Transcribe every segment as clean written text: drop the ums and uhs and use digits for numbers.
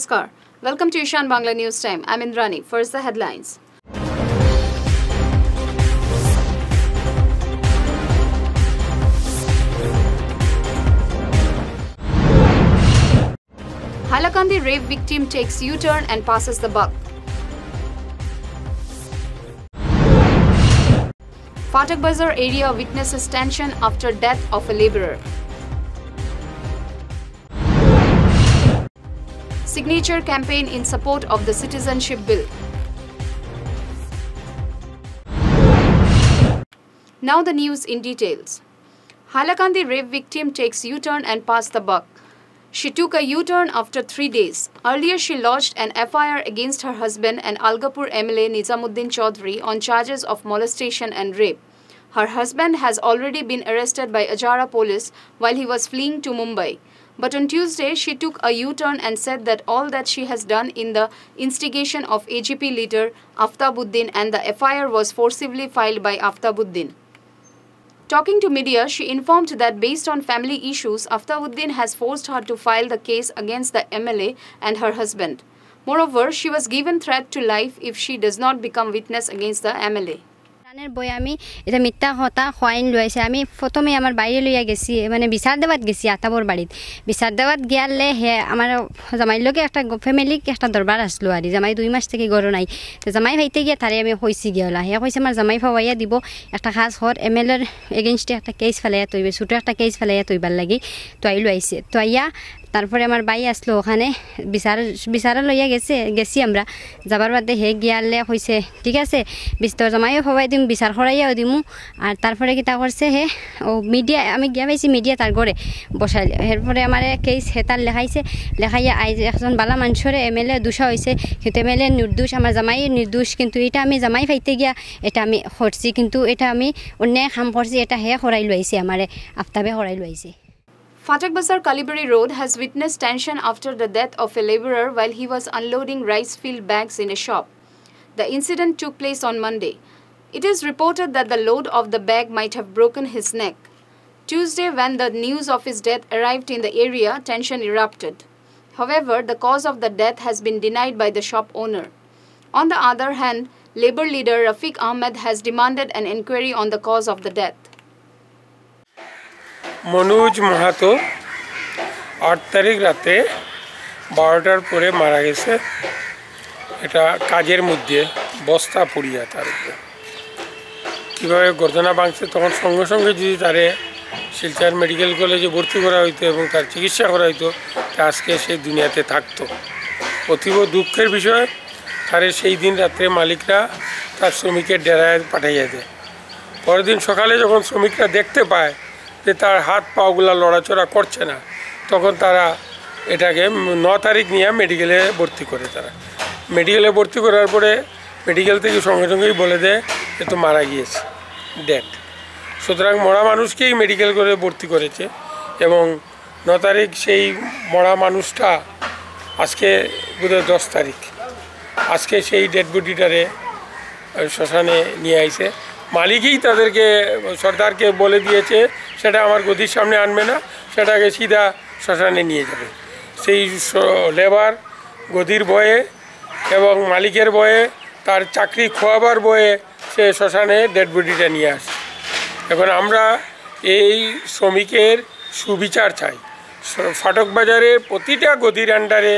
Namaskar. Welcome to Ishan Bangla News Time. I'm Indrani. First the headlines. Hailakandi rape victim takes U-turn and passes the buck. Fatak Bazar area witnesses tension after death of a labourer. Signature campaign in support of the Citizenship Bill. Now the news in details. Hailakandi rape victim takes U-turn and passes the buck. She took a U-turn after 3 days. Earlier, she lodged an FIR against her husband and Algapur MLA Nizamuddin Chaudhary on charges of molestation and rape. Her husband has already been arrested by Ajara police while he was fleeing to Mumbai. But on Tuesday, she took a U-turn and said that all that she has done in the instigation of AGP leader Aftabuddin and the FIR was forcibly filed by Aftabuddin. Talking to media, she informed that based on family issues, Aftabuddin has forced her to file the case against the MLA and her husband. Moreover, she was given threat to life if she does not become witness against the MLA. বই আমি এটা মিথ্যা কথা খোয়াইন লইছে আমি প্রথমে আমার বাইরে লইয়া গেছি মানে বিচার দেওয়াত গেছি আতাবর বাড়িত বিচার দেওয়াত গিয়ালে হে আমার জামাইর লগে একটা ফ্যামিলি একটা দরবার আসলো আর জামাই 2 মাস থেকে গরো নাই তো জামাই ভাইতে গিয়া তারে আমি কইছি গিয়ালা হে কইছে আমার জামাই ফাওয়াইয়া দিব একটা খাস হর এমএলএর এগেইনস্টে একটা কেস ফেলাইয়া তইবে ছোট একটা কেস ফেলাইয়া তইবার লাগি তো আইলো আইছে তো আইয়া তারপরে আমার ভাই আসলো ওখানে বিচারে লইয়া গেছি আমরা যাবার বাদে হে গিয়ালে কইছে ঠিক আছে বিস্তর জামাইও ফাওয়াই দিম বিচার করাইয়াও দিমু আর তারপরে কি তা করছে হে ও মিডিয়া আমি গিয়া পাইছি মিডিয়া তার ঘরে বসাইলে এরপরে আমার কেস হেতার লেখাইয়া আই একজন বালা মানুষরে এমএলএ দোষা হয়েছে কিন্তু এমএলএ নির্দোষ আমার জামাই নির্দোষ কিন্তু এটা আমি জামাই পাইতে গিয়া এটা আমি করছি কিন্তু এটা আমি অন্যায় কাম করছি এটা হে করাই লইছে আমারে আফতাবে করাই লইছে Fatak Bazar Kalibari Road has witnessed tension after the death of a labourer while he was unloading rice field bags in a shop. The incident took place on Monday. It is reported that the load of the bag might have broken his neck. Tuesday, when the news of his death arrived in the area, tension erupted. However, the cause of the death has been denied by the shop owner. On the other hand, Labour leader Rafiq Ahmed has demanded an inquiry on the cause of the death. Manoj Mahato 8 তারিখ রাতে 12টার পরে মারা গেছে এটা কাজের মধ্যে বস্তা পুড়িয়া তার উপরে কীভাবে গর্দনা ভাঙছে তখন সঙ্গে সঙ্গে যদি তারে শিলচর মেডিকেল কলেজে ভর্তি করা হইতো এবং তার চিকিৎসা করা হইতো তা আজকে সে দুনিয়াতে থাকতো অতীব দুঃখের বিষয় তারে সেই দিন রাত্রে মালিকরা তার শ্রমিকের ডেরায় পাঠাইয়া দেয় পরের দিন সকালে যখন শ্রমিকরা দেখতে পায় যে তার হাত পাগুলা লড়াচড়া করছে না তখন তারা এটাকে 9 তারিখ নিয়ে মেডিকেলে ভর্তি করে তারা মেডিকেলে ভর্তি করার পরে মেডিকেল থেকে সঙ্গে সঙ্গেই বলে দেয় যে তো মারা গিয়েছে ডেড সুতরাং মরা মানুষকেই মেডিকেল করে ভর্তি করেছে এবং 9 তারিখ সেই মরা মানুষটা আজকে বোধহয় 10 তারিখ আজকে সেই ডেড বডিটারে শ্মশানে নিয়ে আইছে মালিকই তাদেরকে সরকারকে বলে দিয়েছে সেটা আমার গদির সামনে আনবে না সেটাকে সিধা শ্মশানে নিয়ে যাবে সেই লেবার গদির ভয়ে এবং মালিকের ভয়ে তার চাকরি খোয়াবার ভয়ে সে শ্মশানে ডেড বডিটা নিয়ে আসে এখন আমরা এই শ্রমিকের সুবিচার চাই ফাটক বাজারে প্রতিটা গদির আন্ডারে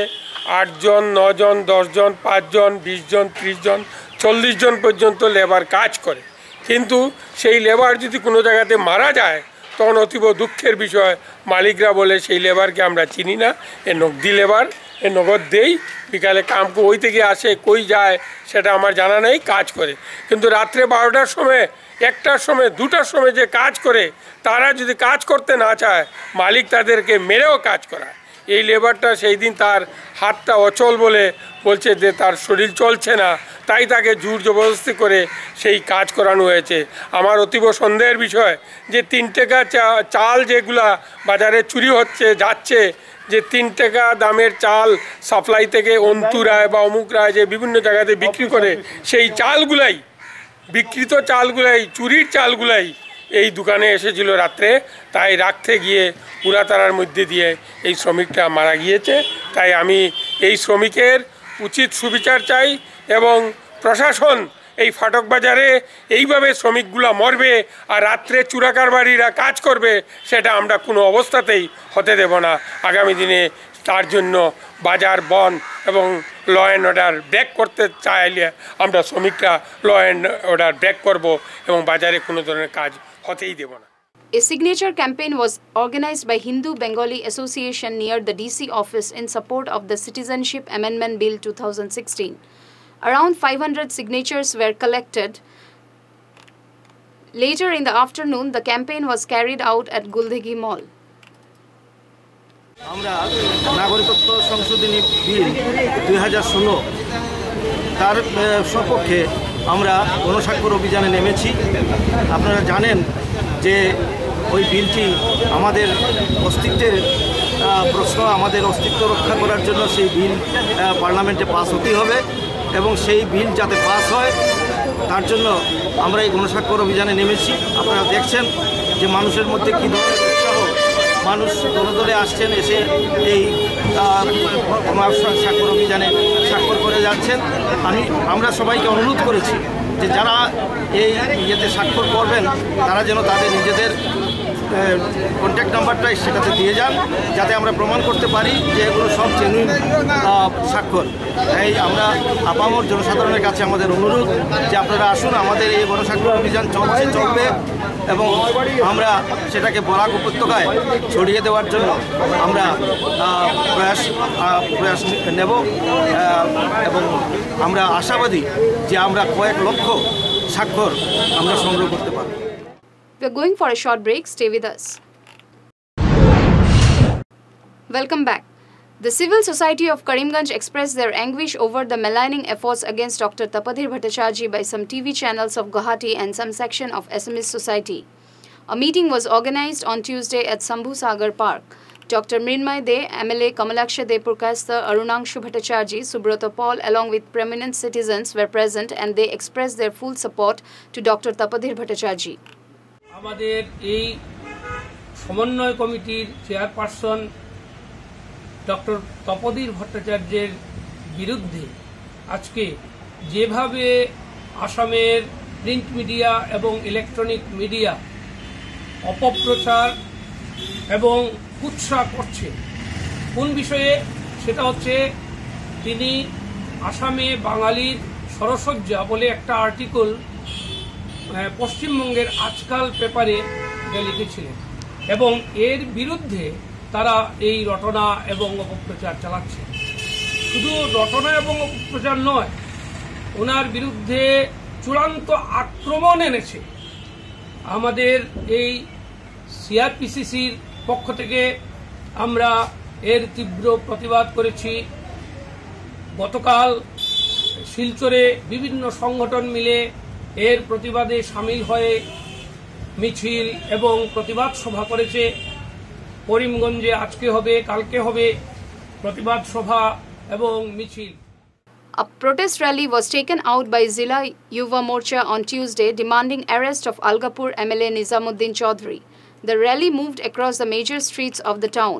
8 জন 9 জন 10 জন 5 জন 20 জন 30 জন 40 জন পর্যন্ত লেবার কাজ করে কিন্তু সেই লেবার যদি কোনো জায়গাতে মারা যায় তখন অতীব দুঃখের বিষয় মালিকরা বলে সেই লেবারকে আমরা চিনি না এ নগদি লেবার এ নগদ দেই বিকালে কাম ওই থেকে আসে কই যায় সেটা আমার জানা নেই কাজ করে কিন্তু রাত্রে 12টার সময় 1টার সময় 2টার সময় যে কাজ করে তারা যদি কাজ করতে না চায় মালিক তাদেরকে মেরেও কাজ করায় এই লেবারটা সেই দিন তার হাতটা অচল বলে বলছে যে তার শরীর চলছে না তাই তাকে জোর জবরদস্তি করে সেই কাজ করানো হয়েছে আমার অতীব সন্দেহের বিষয় যে 3 টাকা চাল যেগুলা বাজারে চুরি হচ্ছে যাচ্ছে যে 3 টাকা দামের চাল সাপ্লাই থেকে অন্তুরায় বা অমুক রায় যে বিভিন্ন জায়গাতে বিক্রি করে সেই চালগুলাই বিকৃত চালগুলাই চুরির চালগুলাই এই দোকানে এসেছিল রাত্রে তাই রাখতে গিয়ে পুরাতারার মধ্যে দিয়ে এই শ্রমিকটা মারা গিয়েছে তাই আমি এই শ্রমিকের উচিত সুবিচার চাই এবং প্রশাসন এই ফাটক বাজারে এইভাবে শ্রমিকগুলো মরবে আর রাত্রে চুরাকারবারিরা কাজ করবে সেটা আমরা কোনো অবস্থাতেই হতে দেব না। আগামী দিনে তার জন্য বাজার বন এবং ল অ্যান্ড অর্ডার ব্রেক করতে চাইলে আমরা শ্রমিকরা ল অ্যান্ড অর্ডার ব্রেক করব এবং বাজারে কোনো ধরনের কাজ হতেই দেব না। A signature campaign was organized by Hindu Bengali Association near the DC office in support of the Citizenship Amendment Bill 2016. Around 500 signatures were collected. Later in the afternoon, the campaign was carried out at Guldhigi Mall. আমরা নাগরিকত্ব সংশোধনী বিল 2016 তার সপক্ষে আমরা গণস্বাক্ষর অভিযানে নেমেছি। আপনারা জানেন যে ওই বিলটি আমাদের অস্তিত্বের প্রশ্ন, আমাদের অস্তিত্ব রক্ষা করার জন্য সেই বিল পার্লামেন্টে পাস হতেই হবে এবং সেই বিল যাতে পাস হয় তার জন্য আমরা এই গণস্বাক্ষর অভিযানে নেমেছি। আপনারা দেখছেন যে মানুষের মধ্যে কী ধরনের উৎসাহ, মানুষ দলে দলে আসছেন, এসে এই স্বাক্ষর অভিযানে স্বাক্ষর করে যাচ্ছেন। আমরা সবাইকে অনুরোধ করেছি যে যারা এই ইয়েতে স্বাক্ষর করবেন তারা যেন তাদের নিজেদের কন্ট্যাক্ট নাম্বারটা সেটাতে দিয়ে যান, যাতে আমরা প্রমাণ করতে পারি যে এগুলো সব জেনুইন স্বাক্ষর। তাই আমরা আপামর জনসাধারণের কাছে আমাদের অনুরোধ যে আপনারা আসুন, আমাদের এই গণস্বাক্ষর অভিযান চলবে এবং আমরা সেটাকে বরাক উপত্যকায় ছড়িয়ে দেওয়ার জন্য আমরা প্রয়াস নেব এবং আমরা আশাবাদী যে আমরা কয়েক লক্ষ স্বাক্ষর আমরা সংগ্রহ করতে পারব। We are going for a short break. Stay with us. Welcome back. The civil society of Karimganj expressed their anguish over the maligning efforts against Dr. Tapadir Bhattacharjee by some TV channels of Guwahati and some section of Assamese society. A meeting was organized on Tuesday at Sambhu Sagar Park. Dr. Mrinmay De, MLA Kamalaksha De Purkastha, Arunangshu Bhattacharjee, Subrata Paul along with prominent citizens were present and they expressed their full support to Dr. Tapadir Bhattacharjee. আমাদের এই সমন্বয় কমিটির chairperson doctor Tapodhir ভট্টাচার্যের বিরুদ্ধে আজকে যেভাবে আসামের print media এবং ইলেকট্রনিক মিডিয়া অপপ্রচার এবং কুৎসা করছে, কোন বিষয়ে? সেটা হচ্ছে তিনি আসামে বাঙালির সরসজ্জা বলে একটা আর্টিকেল পশ্চিমবঙ্গের আজকাল পেপারে লিখেছিলেন এবং এর বিরুদ্ধে তারা এই রটনা এবং অপপ্রচার চালাচ্ছে। শুধু রটনা এবং অপপ্রচার নয়, ওনার বিরুদ্ধে চূড়ান্ত আক্রমণ এনেছে। আমাদের এই সিআরপিসিসির পক্ষ থেকে আমরা এর তীব্র প্রতিবাদ করেছি। গতকাল শিলচরে বিভিন্ন সংগঠন মিলে এর প্রতিবাদে সামিল হয়ে মিছিল এবং প্রতিবাদ সভা করেছে। করিমগঞ্জে আজকে হবে, কালকে হবে প্রতিবাদ সভা এবং মিছিল। A protest rally was taken out by Zilla Yuva Morcha on Tuesday demanding arrest of Algapur MLA Nizamuddin Chaudhary. The rally moved across the major streets of the town.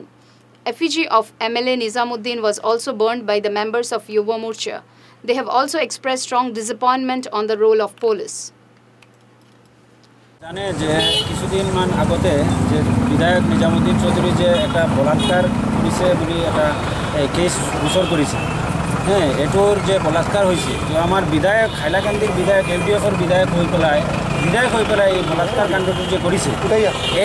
Effigy of MLA Nizamuddin was also burned by the members of Yuva Morcha. They have also expressed strong disappointment on the role of police. জানে যে কিছুদিন মান আগতে যে বিধায়ক নিজামুদ্দিন চৌধুরী যে একটা বলাৎকার করেছে বলে একটা কেস গোচর করেছে, হ্যাঁ, এটোর যে বলাৎকার হয়েছে, তো আমার বিধায়ক হাইলাকান্দির বিধায়ক এলডিএফের বিধায়ক হয়ে পেলায় এই বলাৎকার কাণ্ডটি যে করেছে,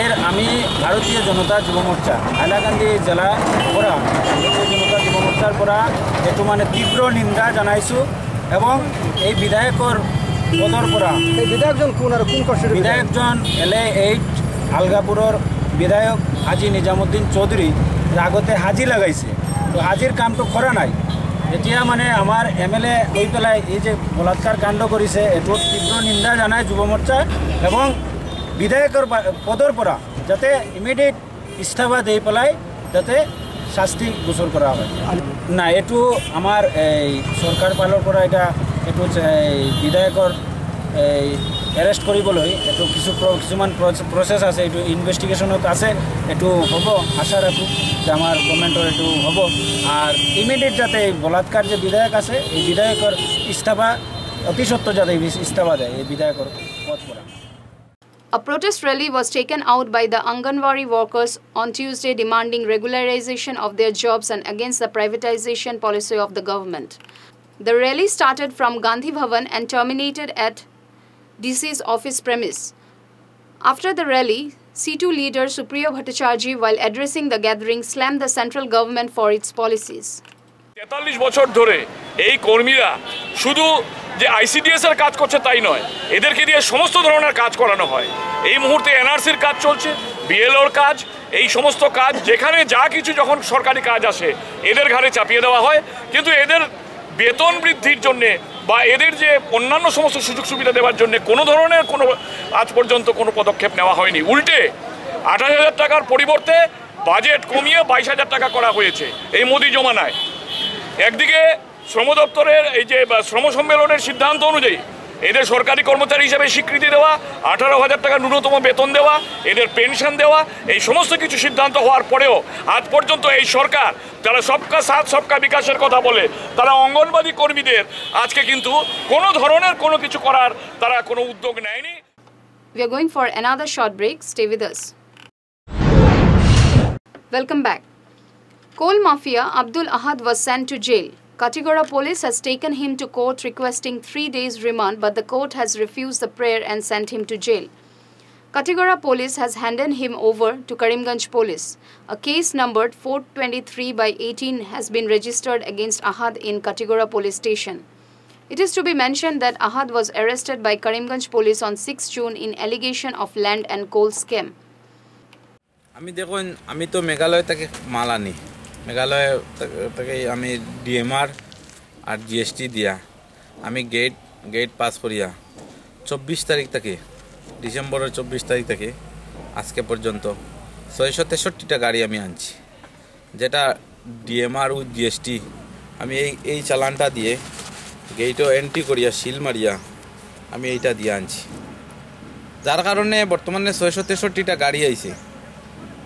এর আমি ভারতীয় জনতা যুব মোর্চা হাইলাকান্দি জেলা পৰা ভারতীয় জনতা যুব মোর্চার পৰা এইটো মানে তীব্র নিন্দা জানাইছোঁ এবং এই বিধায়কৰ পদৰ পৰা বিধায়কজন কোন আৰু কোন কষ্ট বিধায়কজন LA8 আলগাপুৰৰ বিধায়ক হাজি নিজামুদ্দিন চৌধুৰী আগতে হাজি লাগাইছে, তো হাজিৰ কামটো কৰা নাই। এতিয়া মানে আমাৰ MLA হৈ পেলাই এই যে বলাৎকাৰ কাণ্ড কৰিছে, এইটো তীব্ৰ নিন্দা জানায় যুৱ মৰ্চা এবং বিধায়কৰ পদৰ পৰা যাতে ইমিডিয়েট ইস্তফা দি পেলাই যাতে শাস্তি গোচৰ কৰা হয়। না, এইটো আমাৰ এই চৰকাৰ ফালৰ পৰা এইটো বিধায়কৰ এৰেষ্ট কৰিবলৈ এইটো কিছুমান প্ৰচেছ আছে, এইটো ইনভেষ্টিগেশ্যনত আছে, এইটো হ'ব আশা ৰাখোঁ যে আমাৰ গভৰ্ণমেণ্টৰ এইটো হ'ব। আৰু ইমিডিয়েট যাতে এই বলাৎকাৰ যে বিধায়ক আছে এই বিধায়কৰ ইস্তফা অতি সত্ত্বৰ যাতে ইস্তফা দেয় এই বিধায়কৰ পদ পৰা। A protest rally was taken out by the Anganwadi workers on Tuesday demanding regularization of their jobs and against the privatization policy of the government. The rally started from Gandhi Bhavan and terminated at DC's office premise. After the rally, C2 leader Supriya Bhattacharjee, while addressing the gathering, slammed the central government for its policies. 43 বছর ধরে এই কর্মীরা শুধু যে ICDS এর কাজ করছে তাই নয়, এদেরকে দিয়ে সমস্ত ধরনের কাজ করানো হয়। এই মুহূর্তে এনআরসির কাজ চলছে, বিএলওর কাজ, এই সমস্ত কাজ যেখানে যা কিছু যখন সরকারি কাজ আসে এদের ঘাড়ে চাপিয়ে দেওয়া হয়। কিন্তু এদের বেতন বৃদ্ধির জন্যে বা এদের যে অন্যান্য সমস্ত সুযোগ সুবিধা দেওয়ার জন্য কোনো ধরনের কোনো আজ পর্যন্ত কোনো পদক্ষেপ নেওয়া হয়নি। উল্টে 28,000 টাকার পরিবর্তে বাজেট কমিয়ে 22,000 টাকা করা হয়েছে এই মোদি জমানায়। একদিকে শ্রম দপ্তরের এই যে শ্রম সম্মেলনের সিদ্ধান্ত অনুযায়ী এদের সরকারি কর্মচারী হিসেবে স্বীকৃতি দেওয়া, 18,000 টাকা ন্যূনতম বেতন দেওয়া, এদের পেনশন দেওয়া, এই সমস্ত কিছু সিদ্ধান্ত হওয়ার পরেও আজ পর্যন্ত এই সরকার যারা সবকা সাথ সবকা বিকাশের কথা বলে তারা অঙ্গনবাদী কর্মীদের আজকে কিন্তু কোনো ধরনের কোনো কিছু করার তারা কোনো উদ্যোগ নেয়নি। We are going for another short break. Stay with us. Welcome back. Coal mafia Abdul Ahad was sent to jail. Katigora police has taken him to court requesting 3 days remand, but the court has refused the prayer and sent him to jail. Katigora police has handed him over to Karimganj police. A case numbered 423/18 has been registered against Ahad in Katigora police station. It is to be mentioned that Ahad was arrested by Karimganj police on 6 June in allegation of land and coal scam. আমি দেখুন আমি তো মেঘালয় থেকে মাল আনি, মেঘালয় থেকে আমি DMR আর GST দিয়া আমি গেট পাস করিয়া 24 তারিখ থেকে ডিসেম্বরের 24 তারিখ থেকে আজকে পর্যন্ত 663টা গাড়ি আমি আনছি, যেটা ডিএমআর ও জিএসটি আমি এই চালানটা দিয়ে গেটও এন্ট্রি করিয়া সিল মারিয়া আমি এইটা দিয়ে আনছি, যার কারণে বর্তমানে 663টা গাড়ি আইছে।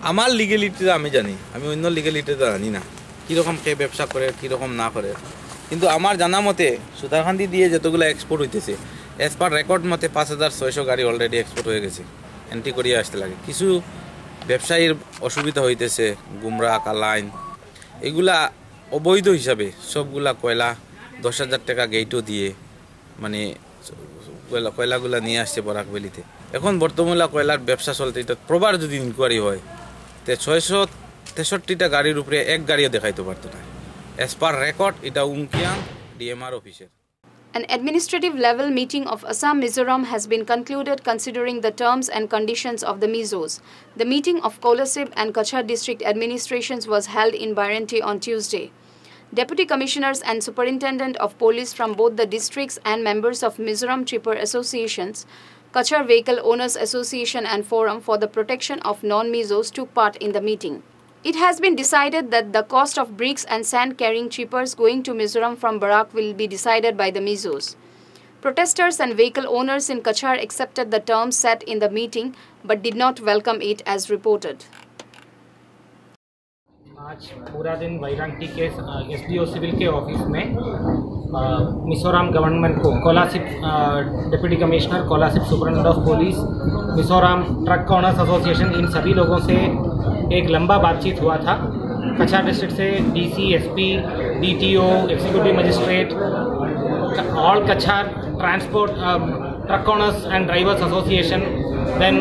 আমার লিগেলিটিটা আমি জানি, আমি অন্য লিগেলিটিটা জানি না কীরকম কে ব্যবসা করে কীরকম না করে, কিন্তু আমার জানা মতে সুতারকান্দি দিয়ে যতগুলো এক্সপোর্ট হইতেছে অ্যাজ পার রেকর্ড মতে 5,600 গাড়ি অলরেডি এক্সপোর্ট হয়ে গেছে, এন্ট্রি করিয়ে আসতে লাগে। কিছু ব্যবসায়ীর অসুবিধা হইতেছে, গুমরা কালাইন এগুলা অবৈধ হিসাবে সবগুলা কয়লা 10,000 টাকা গেটও দিয়ে মানে কয়লাগুলা নিয়ে আসছে বরাকবেলিতে। এখন বর্তমানে কয়লার ব্যবসা চলতে, এটা প্রবার যদি ইনকোয়ারি হয় তে 663টা গাড়ির উপরে এক গাড়িও দেখাইতে পারতো না অ্যাজ পার রেকর্ড। এটা উমকিয়াং ডিএমআর অফিসের। An administrative level meeting of Assam Mizoram has been concluded considering the terms and conditions of the Mizos. The meeting of Kolasib and Kachar district administrations was held in Bairenti on Tuesday. Deputy Commissioners and Superintendent of Police from both the districts and members of Mizoram Tripur Associations, Kachar Vehicle Owners Association and Forum for the Protection of Non-Mizos took part in the meeting. It has been decided that the cost of bricks and sand carrying trippers going to Mizoram from Barak will be decided by the Mizos. Protesters and vehicle owners in Kachar accepted the terms set in the meeting but did not welcome it as reported. आज पूरा दिन बैरंटी के SDO civil के office में Mizoram government को Kolasib deputy commissioner, Kolasib superintendent of police, Mizoram truck owners association, इन सभी लोगों से एक लंबा बातचीत हुआ था। कछार डिस्ट्रिक्ट से DC, SP, DTO, executive magistrate, all Cachar transport truck owners and drivers association, then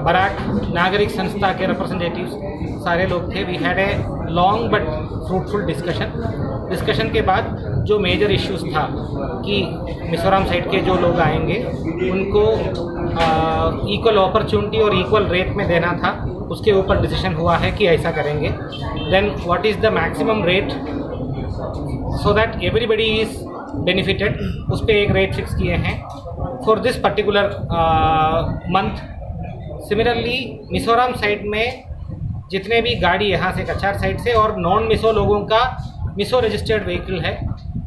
Barak Nagarik Sanstha के रिप्रेजेंटेटिव्स सारे लोग थे। We had a long but fruitful discussion के बाद जो मेजर इश्यूज था कि मिजोरम साइड के जो लोग आएंगे उनको इक्वल अपॉर्चुनिटी और इक्वल रेट में देना था, उसके ऊपर डिसीजन हुआ है कि ऐसा करेंगे। Then what is the maximum rate so that everybody is benefited, उस पर एक रेट फिक्स किए हैं for this particular month. Similarly Mizoram side में जितने भी गाड़ी यहाँ से कछार साइड से और नॉन मिसो लोगों का मिसो रजिस्टर्ड व्हीकल है,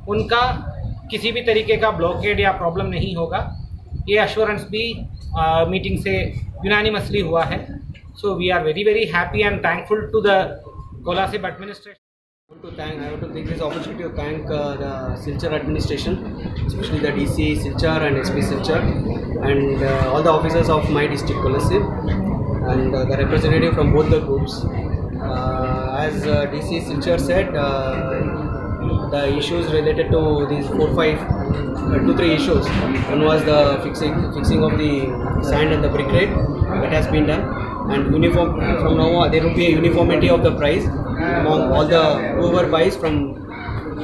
उनका किसी भी तरीके का ब्लॉकेड या प्रॉब्लम नहीं होगा। ये एश्योरेंस भी मीटिंग से यूनानिमसली हुआ है. So we are very very happy and thankful to the Kolasip administration. I want to take this opportunity to thank the Silchar administration, especially the DC Silchar and SP Silchar, and all the officers of my district Kolasip, and the representative from both the groups. As DC Silchar said, the issues related to these 2-3 issues. One was the fixing of the sand and the brick rate that has been done, and uniform from now on there will be a uniformity of the price among all the whoever buys from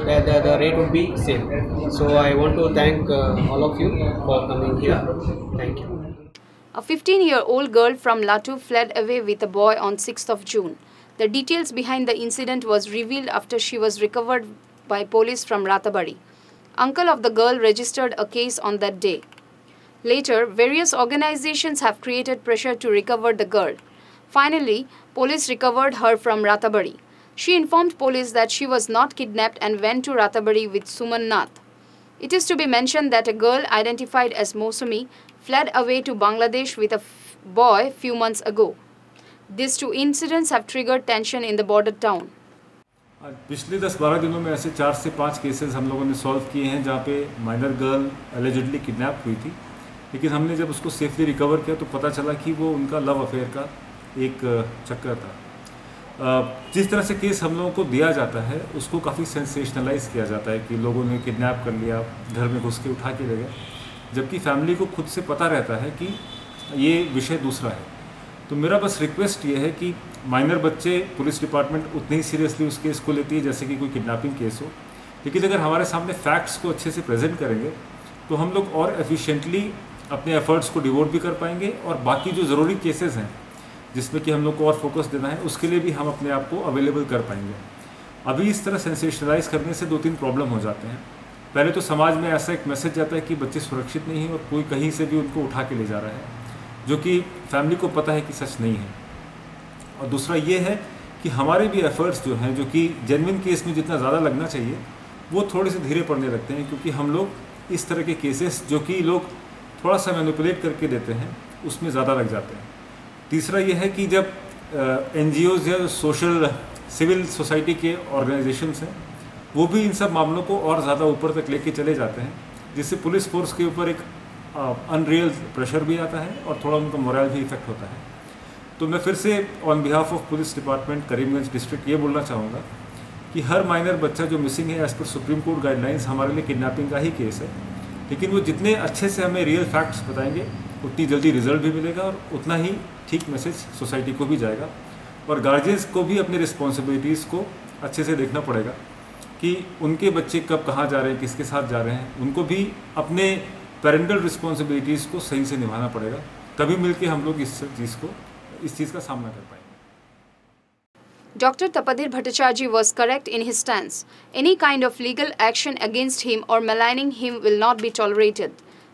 the rate would be same. So I want to thank all of you for coming here. Thank you. A 15-year-old girl from Latu fled away with a boy on 6th of June. The details behind the incident was revealed after she was recovered by police from Rathabari. Uncle of the girl registered a case on that day. Later, various organizations have created pressure to recover the girl. Finally, police recovered her from Rathabari. She informed police that she was not kidnapped and went to Rathabari with Suman Nath. It is to be mentioned that a girl identified as Mosumi fled away to Bangladesh with a boy few months ago. These two incidents have triggered tension in the border town. पिछले 10-12 दिनों में ऐसे 4 से 5 cases हम लोगों ने solve किए हैं जहाँ पे माइनर गर्ल एलिजिडली किडनैप हुई थी, लेकिन हमने जब उसको सेफली रिकवर किया तो पता चला कि वो उनका लव अफेयर का एक चक्कर था। जिस तरह से केस हम लोगों को दिया जाता है उसको काफ़ी सेंसेशनलाइज किया जाता है कि लोगों ने किडनैप कर लिया, घर में घुस के उठा के ले गए, जबकि फैमिली को खुद से पता रहता है कि ये विषय दूसरा है। तो मेरा बस रिक्वेस्ट ये है कि माइनर बच्चे पुलिस डिपार्टमेंट उतने ही सीरियसली उस केस को लेती है जैसे कि कोई किडनैपिंग केस हो, लेकिन अगर हमारे सामने फैक्ट्स को अच्छे से प्रेजेंट करेंगे तो हम लोग और एफिशिएंटली अपने एफर्ट्स को डिवोट भी कर पाएंगे और बाकी जो ज़रूरी केसेस हैं जिसमें कि हम लोग को और फोकस देना है उसके लिए भी हम अपने आप को अवेलेबल कर पाएंगे। अभी इस तरह सेंसेशनलाइज करने से 2-3 प्रॉब्लम हो जाते हैं। पहले तो समाज में ऐसा एक मैसेज जाता है कि बच्चे सुरक्षित नहीं हैं और कोई कहीं से भी उनको उठा के ले जा रहा है, जो कि फैमिली को पता है कि सच नहीं है। और दूसरा ये है कि हमारे भी एफर्ट्स जो हैं, जो कि जेन्युइन केस में जितना ज़्यादा लगना चाहिए वो थोड़े से धीरे पड़ने लगते हैं, क्योंकि हम लोग इस तरह के केसेस जो कि लोग थोड़ा सा मैनिपुलेट करके देते हैं उसमें ज़्यादा लग जाते हैं। तीसरा ये है कि जब NGOs या सोशल सिविल सोसाइटी के ऑर्गेनाइजेशंस हैं वो भी इन सब मामलों को और ज़्यादा ऊपर तक लेके चले जाते हैं, जिससे पुलिस फोर्स के ऊपर एक अनरियल प्रेशर भी आता है और थोड़ा उनका मोरल भी इफेक्ट होता है। तो मैं फिर से on behalf of police department Karimganj district ये बोलना चाहूँगा कि हर माइनर बच्चा जो मिसिंग है as per supreme court guidelines हमारे लिए किडनैपिंग का ही केस है, लेकिन वो जितने अच्छे से हमें रियल फैक्ट्स बताएंगे उतनी जल्दी रिजल्ट भी मिलेगा और उतना ही ठीक मैसेज सोसाइटी को भी जाएगा। और गार्जियंस को भी अपने रिस्पॉन्सिबिलिटीज़ को अच्छे से देखना पड़ेगा कि उनके बच्चे कब कहाँ जा रहे हैं, किसके साथ जा रहे हैं, उनको भी अपने पेरेंटल रिस्पॉन्सिबिलिटीज़ को सही से निभाना पड़ेगा। तभी मिलके हम लोग इस चीज़ का सामना कर पाएंगे। Dr. Tapadir Bhattacharjee was correct in his stance. Any kind of legal action against him or maligning him will not be tolerated,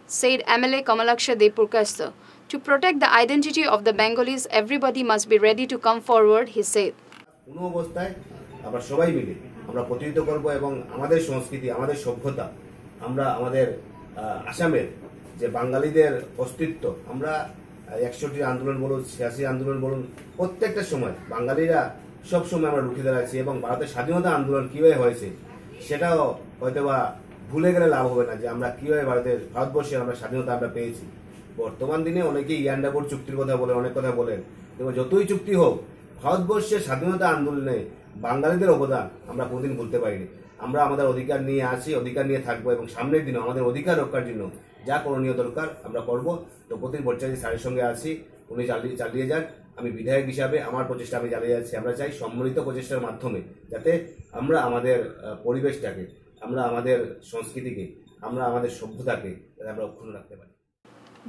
said MLA Kamalaksha Depurkar. To protect the identity of the Bengalis, everybody must be ready to come forward, he said. কোনো অবস্থায় আমরা সবাই মিলে আমরা প্রতিনিধিত্ব করব এবং আমাদের সংস্কৃতি, আমাদের সভ্যতা, আমরা আমাদের আসামের যে বাঙালিদের অস্তিত্ব, আমরা 61 আন্দোলন বলুন, 86 আন্দোলন বলুন, প্রত্যেকটা সময় বাঙালিরা সব সময় আমরা রুখে দাঁড়াচ্ছি এবং ভারতের স্বাধীনতা আন্দোলন কিভাবে হয়েছে সেটাও হয়তোবা ভুলে গেলে লাভ হবে না যে আমরা কিভাবে ভারতবর্ষে আমরা স্বাধীনতা আমরা পেয়েছি। বর্তমান দিনে অনেকেই ইয়ান্ডাবুর চুক্তির কথা বলেন, অনেক কথা বলেন, এবং যতই চুক্তি হোক ভারতবর্ষের স্বাধীনতা আন্দোলনে বাঙালিদের অবদান আমরা কোনোদিন ভুলতে পারিনি। আমরা আমাদের অধিকার নিয়ে আছি, অধিকার নিয়ে থাকবো এবং সামনের দিনে আমাদের অধিকার রক্ষার জন্য যা করণীয় দরকার আমরা করব। তো প্রতিদিন ভট্টাচার্য স্যারের সঙ্গে আছি, উনি চালিয়ে যান। আমি বিধায়ক হিসাবে আমার প্রচেষ্টা আমি চালিয়ে যাচ্ছি। আমরা চাই সম্মিলিত প্রচেষ্টার মাধ্যমে যাতে আমরা আমাদের পরিবেশটাকে, আমরা আমাদের সংস্কৃতিকে, আমরা আমাদের সভ্যতাকে যাতে আমরা অক্ষুণ্ণ রাখতে পারি।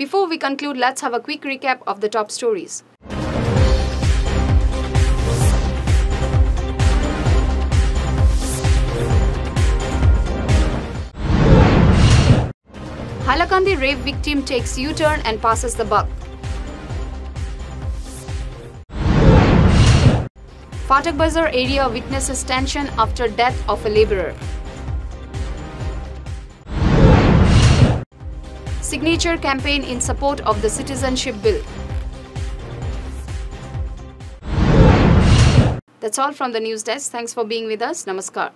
Before we conclude, let's have a quick recap of the top stories. Hailakandi rape victim takes U-turn and passes the buck. Fatak Bazar area witnesses tension after death of a labourer. signature campaign in support of the Citizenship Bill. That's all from the news desk. Thanks for being with us. Namaskar.